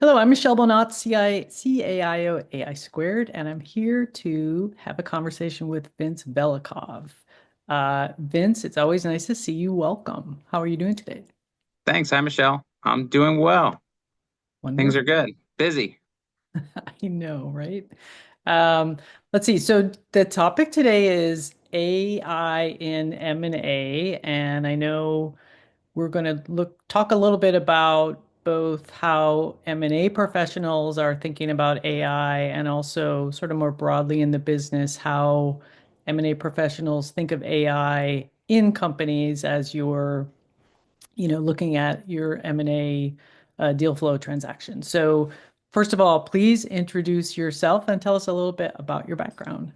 Hello, I'm Michelle Bonat, CAIO AI Squared, and I'm here to have a conversation with Vince Velicov. Vince, it's always nice to see you. Welcome. How are you doing today? Thanks. Hi, Michelle. I'm doing well. Things Wonderful. are good. Busy. I know, right? Um, let's see. So the topic today is AI in M&A, and I know we're going to talk a little bit about both how M&A professionals are thinking about AI and also sort of more broadly in the business, how M&A professionals think of AI in companies as you're, looking at your M&A deal flow transaction. So first of all, please introduce yourself and tell us a little bit about your background.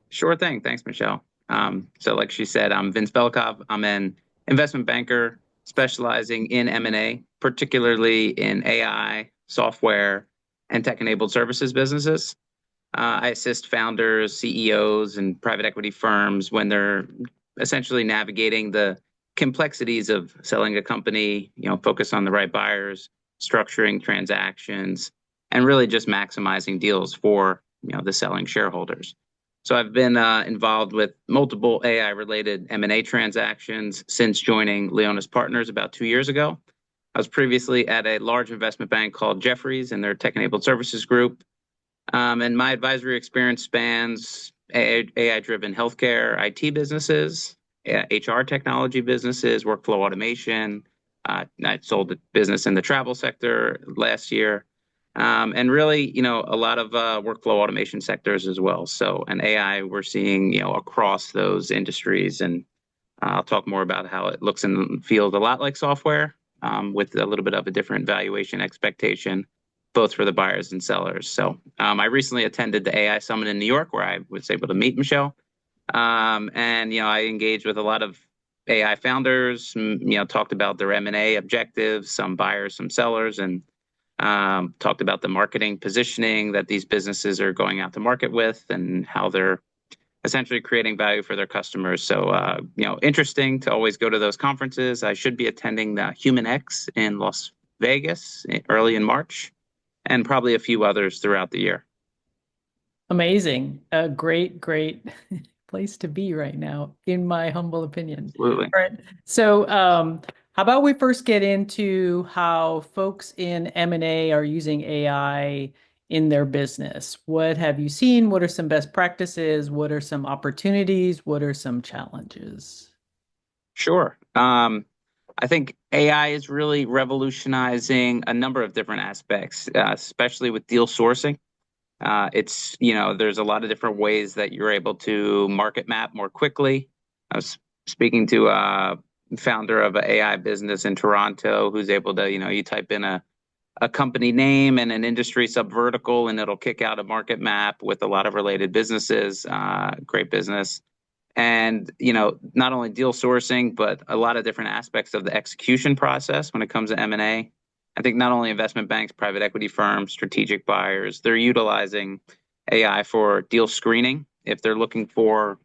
Sure thing. Thanks, Michelle. Like she said, I'm Vince Velicov. I'm an investment banker specializing in M&A, particularly in AI, software, and tech-enabled services businesses. I assist founders, CEOs, and private equity firms when they're essentially navigating the complexities of selling a company, focus on the right buyers, structuring transactions, and really just maximizing deals for, the selling shareholders. So I've been involved with multiple AI-related M&A transactions since joining Leonis Partners about 2 years ago. I was previously at a large investment bank called Jefferies and their tech-enabled services group, and my advisory experience spans AI-driven healthcare IT businesses, HR technology businesses, workflow automation. I sold a business in the travel sector last year, and really, a lot of workflow automation sectors as well. So, and AI, we're seeing, across those industries, and I'll talk more about how it looks and feels a lot like software, with a little bit of a different valuation expectation, both for the buyers and sellers. So I recently attended the AI Summit in New York, where I was able to meet Michelle. And I engaged with a lot of AI founders, talked about their M&A objectives, some buyers, some sellers, and talked about the marketing positioning that these businesses are going out to market with and how they're essentially creating value for their customers. So, interesting to always go to those conferences. I should be attending the Human X in Las Vegas early in March, and probably a few others throughout the year. Amazing. A great, great place to be right now, in my humble opinion. Absolutely. All right. So, how about we first get into how folks in M&A are using AI in their business? What have you seen? What are some best practices? What are some opportunities? What are some challenges? Sure. I think AI is really revolutionizing a number of different aspects, especially with deal sourcing. There's a lot of different ways that you're able to market map more quickly. I was speaking to a founder of an AI business in Toronto who's able to, you type in a company name and an industry subvertical, and it'll kick out a market map with a lot of related businesses. Great business. And, not only deal sourcing, but a lot of different aspects of the execution process when it comes to M&A. I think not only investment banks, private equity firms, strategic buyers, they're utilizing AI for deal screening. If they're looking for,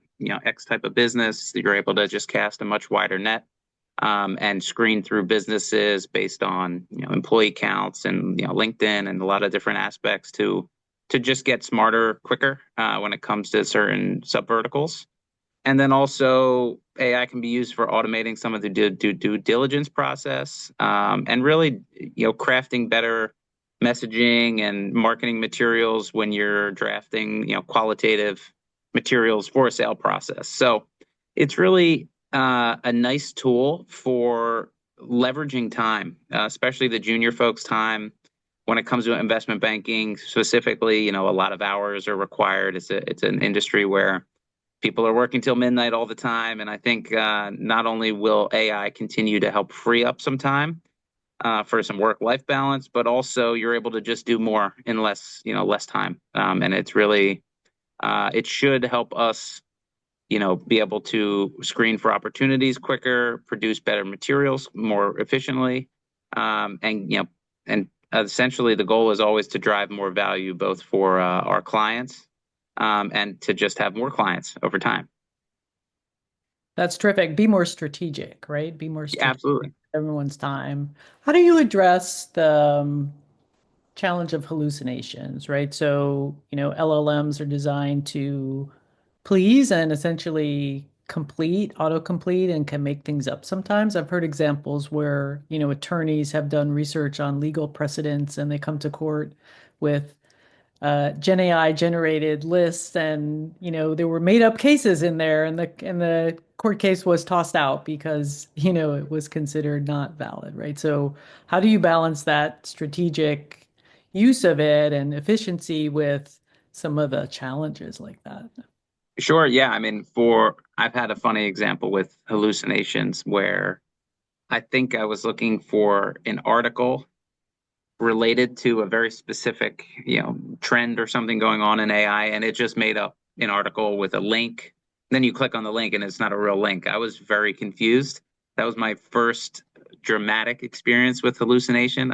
X type of business, you're able to just cast a much wider net, and screen through businesses based on, employee counts and, LinkedIn and a lot of different aspects to just get smarter quicker when it comes to certain subverticals. And then also AI can be used for automating some of the due diligence process, and really, crafting better messaging and marketing materials when you're drafting, qualitative materials for a sale process. So it's really a nice tool for leveraging time, especially the junior folks' time. When it comes to investment banking specifically, a lot of hours are required. It's an industry where people are working till midnight all the time. And I think not only will AI continue to help free up some time for some work-life balance, but also you're able to just do more in less time. And it's really, it should help us, be able to screen for opportunities quicker, produce better materials more efficiently. And essentially the goal is always to drive more value both for our clients, and to just have more clients over time. That's terrific. Be more strategic, right? Be more Yeah, strategic with absolutely. everyone's time. How do you address the challenge of hallucinations, right? So, LLMs are designed to please and essentially complete, autocomplete, and can make things up sometimes. I've heard examples where, attorneys have done research on legal precedents and they come to court with Gen AI generated lists, and there were made up cases in there, and the court case was tossed out because it was considered not valid, right? So how do you balance that strategic use of it and efficiency with some of the challenges like that? Sure, yeah. I mean, I've had a funny example with hallucinations where I think I was looking for an article related to a very specific, trend or something going on in AI, and it just made up an article with a link. Then you click on the link and it's not a real link. I was very confused. That was my first dramatic experience with hallucination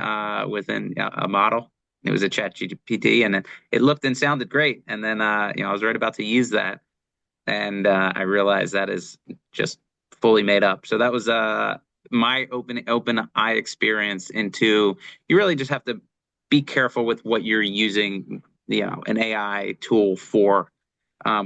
within a model. It was a chat GPT, and it looked and sounded great. And then, I was right about to use that, and I realized that is just fully made up. So that was my open eye experience into you really just have to be careful with what you're using, an AI tool for.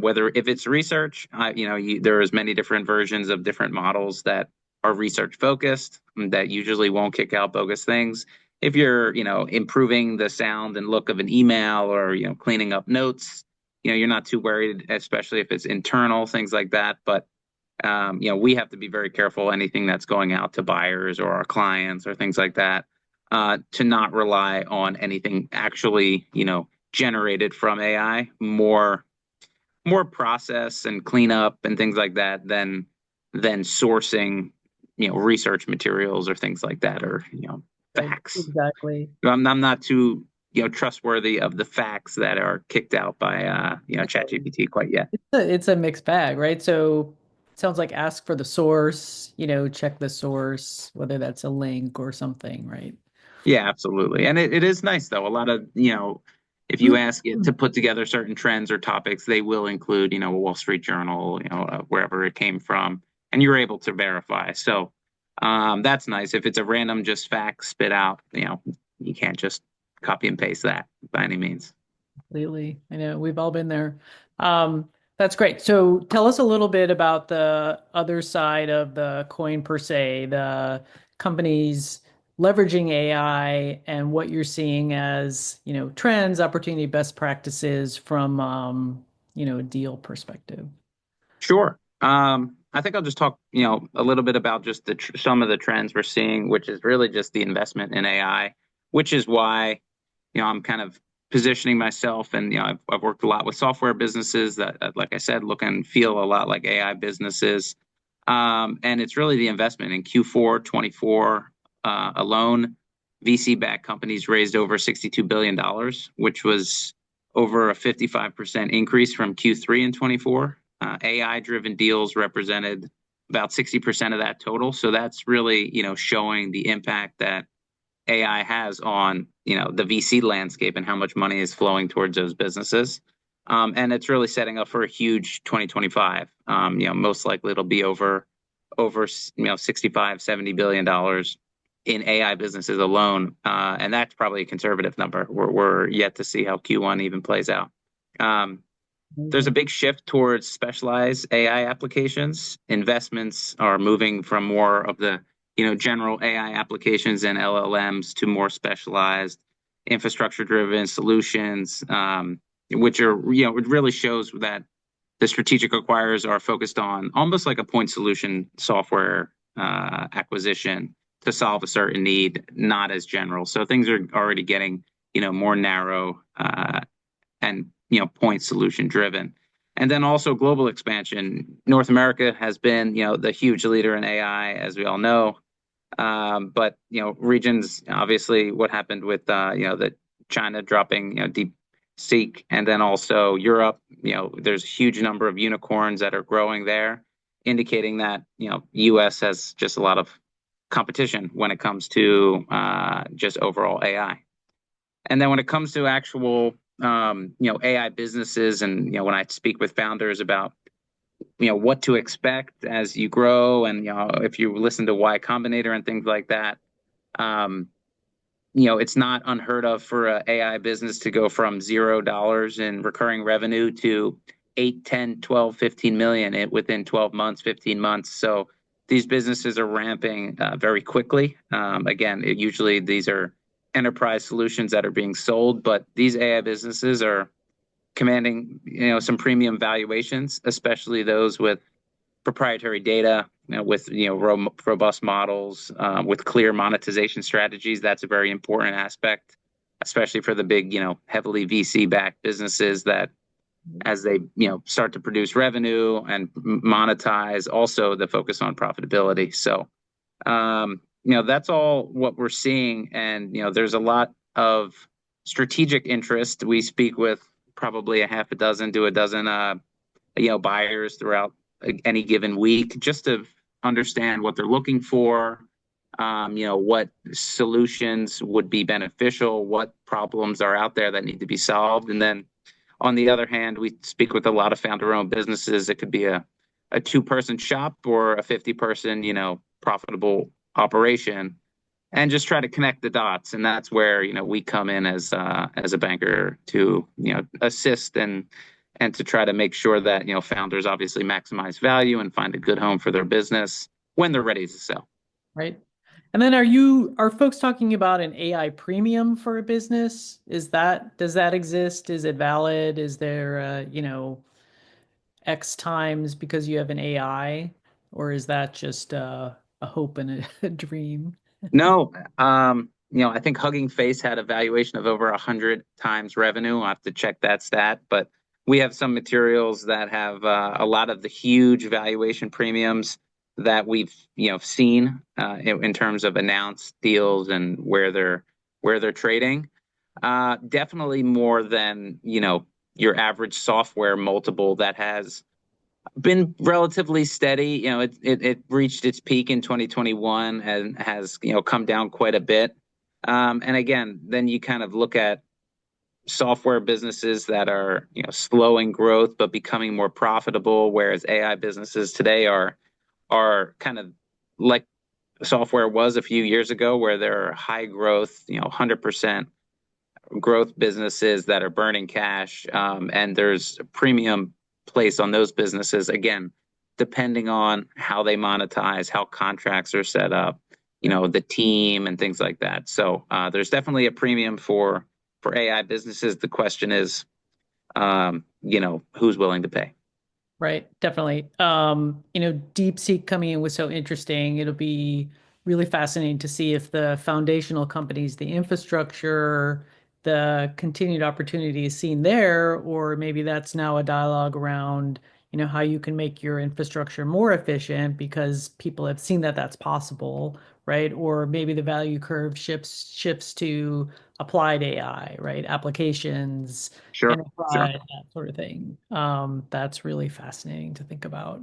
Whether if it's research, there is many different versions of different models that are research focused that usually won't kick out bogus things. If you're, improving the sound and look of an email or, cleaning up notes, you're not too worried, especially if it's internal, things like that. But we have to be very careful anything that's going out to buyers or our clients or things like that, to not rely on anything actually, generated from AI, more process and cleanup and things like that than sourcing, research materials or things like that, or Right, facts. exactly. I'm not too trustworthy of the facts that are kicked out by ChatGPT quite yet. It's a mixed bag, right? So it sounds like ask for the source, check the source, whether that's a link or something, right? Yeah, absolutely. And it is nice though. A lot of, if you ask it to put together certain trends or topics, they will include, a Wall Street Journal, wherever it came from, and you're able to verify. So that's nice. If it's a random just fact spit out, you can't just copy and paste that by any means. Completely. I know we've all been there. That's great. So tell us a little bit about the other side of the coin per se, the companies leveraging AI and what you're seeing as, trends, opportunity, best practices from, a deal perspective. Sure. I think I'll just talk, a little bit about just some of the trends we're seeing, which is really just the investment in AI, which is why, I'm kind of positioning myself, and I've worked a lot with software businesses that, like I said, look and feel a lot like AI businesses. And it's really the investment in Q4 24 alone. VC-backed companies raised over $62 billion, which was over a 55% increase from Q3 in 24. AI-driven deals represented about 60% of that total. So that's really, showing the impact that AI has on, the VC landscape and how much money is flowing towards those businesses. And it's really setting up for a huge 2025. Most likely it'll be over 65, $70 billion in AI businesses alone. And that's probably a conservative number. We're yet to see how Q1 even plays out. There's a Amazing. big shift towards specialized AI applications. Investments are moving from more of the, general AI applications and LLMs to more specialized infrastructure-driven solutions, which are, it really shows that the strategic acquirers are focused on almost like a point solution software acquisition to solve a certain need, not as general. So things are already getting, more narrow and point solution driven. And then also global expansion. North America has been, the huge leader in AI, as we all know. But regions, obviously, what happened with the China dropping deep seek, and then also Europe. There's a huge number of unicorns that are growing there, indicating that U.S. has just a lot of competition when it comes to just overall AI. And then when it comes to actual AI businesses, and when I speak with founders about what to expect as you grow, and if you listen to Y Combinator and things like that, um, it's not unheard of for a AI business to go from $0 in recurring revenue to 8, 10, 12, 15 million within 12 months, 15 months. So these businesses are ramping very quickly. Again, usually these are enterprise solutions that are being sold, but these AI businesses are commanding, some premium valuations, especially those with proprietary data, with robust models, with clear monetization strategies. That's a very important aspect, especially for the big, heavily VC-backed businesses that as they start to produce revenue and monetize, also the focus on profitability. So that's all what we're seeing, and there's a lot of strategic interest. We speak with probably a half a dozen to a dozen buyers throughout any given week, just to understand what they're looking for, what solutions would be beneficial, what problems are out there that need to be solved. And then on the other hand, we speak with a lot of founder-owned businesses. It could be a two-person shop or a 50-person, profitable operation, and just try to connect the dots. And that's where, we come in as a banker to, assist and to try to make sure that, founders obviously maximize value and find a good home for their business when they're ready to sell. Right. And then are folks talking about an AI premium for a business? Does that exist? Is it valid? Is there, X times because you have an AI? Or is that just a hope and a dream? No, I think Hugging Face had a valuation of over 100 times revenue. I'll have to check that stat, but we have some materials that have a lot of the huge valuation premiums that we've seen in terms of announced deals and where they're trading. Definitely more than your average software multiple that has been relatively steady. It reached its peak in 2021 and has come down quite a bit. And again, then you kind of look at software businesses that are slowing growth but becoming more profitable, whereas AI businesses today are kind of like software was a few years ago, where there are high growth, 100% growth businesses that are burning cash, and there's a premium placed on those businesses, again, depending on how they monetize, how contracts are set up, the team and things like that. So there's definitely a premium for AI businesses. The question is, who's willing to pay? Right, definitely. DeepSeek coming in was so interesting. It'll be really fascinating to see if the foundational companies, the infrastructure, the continued opportunity is seen there, or maybe that's now a dialogue around, how you can make your infrastructure more efficient because people have seen that that's possible, right? Or maybe the value curve shifts to applied AI, right? Applications, Sure, sure. enterprise, that sort of thing. That's really fascinating to think about.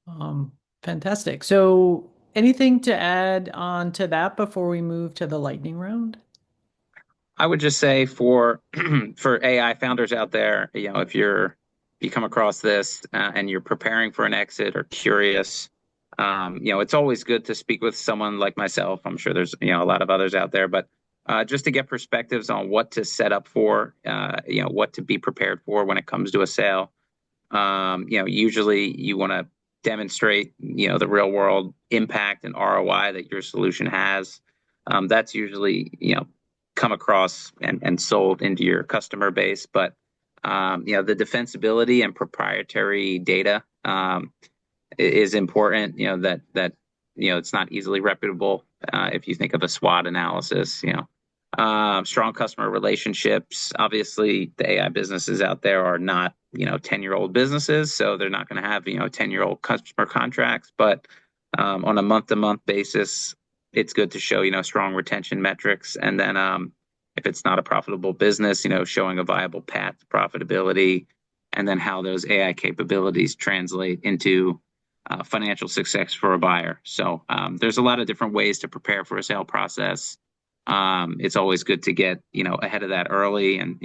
Um, Fantastic. So, anything to add on to that before we move to the lightning round? I would just say for for AI founders out there, if you come across this and you're preparing for an exit or curious, it's always good to speak with someone like myself. I'm sure there's a lot of others out there, but just to get perspectives on what to set up for, what to be prepared for when it comes to a sale. Usually you want to demonstrate, the real world impact and ROI that your solution has. That's usually, come across and sold into your customer base. But, the defensibility and proprietary data is important, it's not easily reputable. If you think of a SWOT analysis, strong customer relationships. Obviously, the AI businesses out there are not, 10-year-old businesses, so they're not going to have, 10-year-old customer contracts. But on a month-to-month basis, it's good to show, strong retention metrics. And then if it's not a profitable business, showing a viable path to profitability, and then how those AI capabilities translate into financial success for a buyer. So there's a lot of different ways to prepare for a sale process. It's always good to get, ahead of that early and,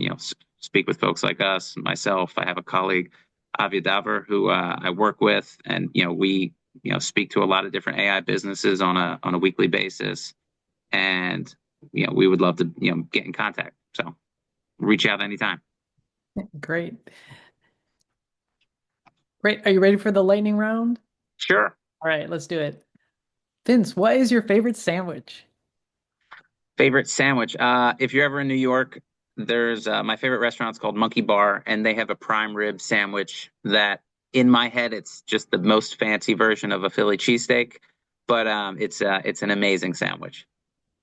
speak with folks like us, myself. I have a colleague, Avi Daver, who I work with, and, we, speak to a lot of different AI businesses on a weekly basis. And, we would love to, get in contact. So reach out anytime. Great. Great. Are you ready for the lightning round? Sure. All right, let's do it. Vince, what is your favorite sandwich? Favorite sandwich. If you're ever in New York, there's my favorite restaurant's called Monkey Bar, and they have a prime rib sandwich that, in my head, it's just the most fancy version of a Philly cheesesteak, but it's an amazing sandwich.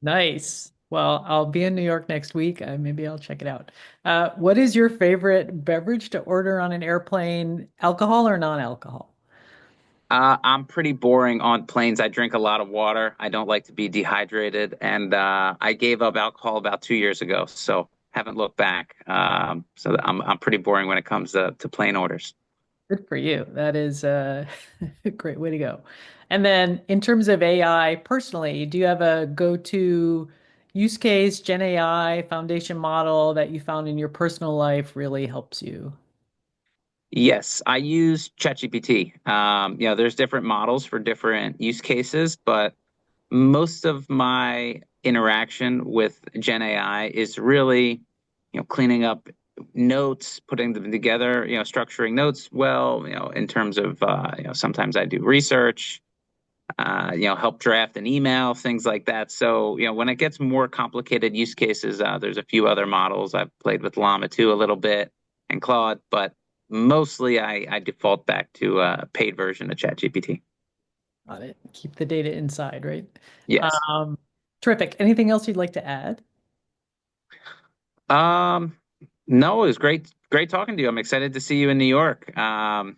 Nice. Well, I'll be in New York next week. Maybe I'll check it out. What is your favorite beverage to order on an airplane, alcohol or non-alcohol? I'm pretty boring on planes. I drink a lot of water. I don't like to be dehydrated, and I gave up alcohol about 2 years ago, so haven't looked back. So I'm pretty boring when it comes to plane orders. Good for you. That is a great way to go. And then in terms of AI, personally, do you have a go-to use case, Gen AI, foundation model that you found in your personal life really helps you? Yes, I use ChatGPT. There's different models for different use cases, but most of my interaction with Gen AI is really, cleaning up notes, putting them together, structuring notes well, in terms of, sometimes I do research, help draft an email, things like that. So, when it gets more complicated use cases, there's a few other models. I've played with Llama 2 a little bit and Claude, but mostly I default back to a paid version of ChatGPT. Got it. Keep the data inside, right? Yes. Um, Terrific. Anything else you'd like to add? Um, no, it was great talking to you. I'm excited to see you in New York. And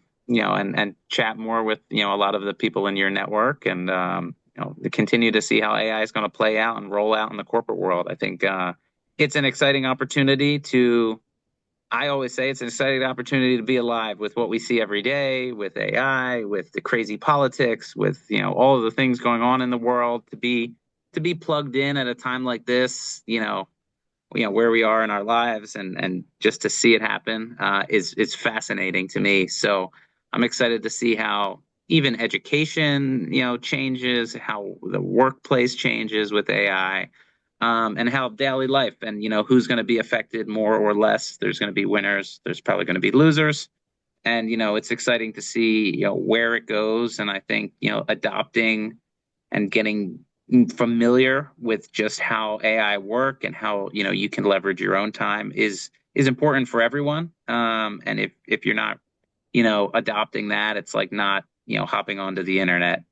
chat more with, a lot of the people in your network and to continue to see how AI is going to play out and roll out in the corporate world. I think it's an exciting opportunity to I always say it's an exciting opportunity to be alive with what we see every day with AI, with the crazy politics, with all of the things going on in the world. To be plugged in at a time like this, where we are in our lives, and just to see it happen is fascinating to me. So I'm excited to see how even education changes, how the workplace changes with AI, and how daily life, and who's going to be affected more or less. There's going to be winners, there's probably going to be losers, and it's exciting to see where it goes. And I think adopting and getting familiar with just how AI work and how you can leverage your own time is important for everyone. And if you're not adopting that, it's like not hopping onto the internet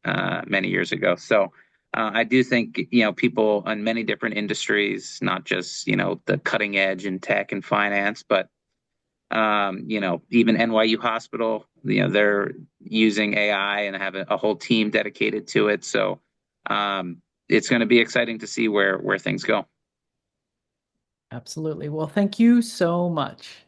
many years ago. So I do think people in many different industries, not just the cutting edge in tech and finance, but even NYU Hospital, they're using AI and have a whole team dedicated to it. So it's going to be exciting to see where things go. Absolutely. Well, thank you so much.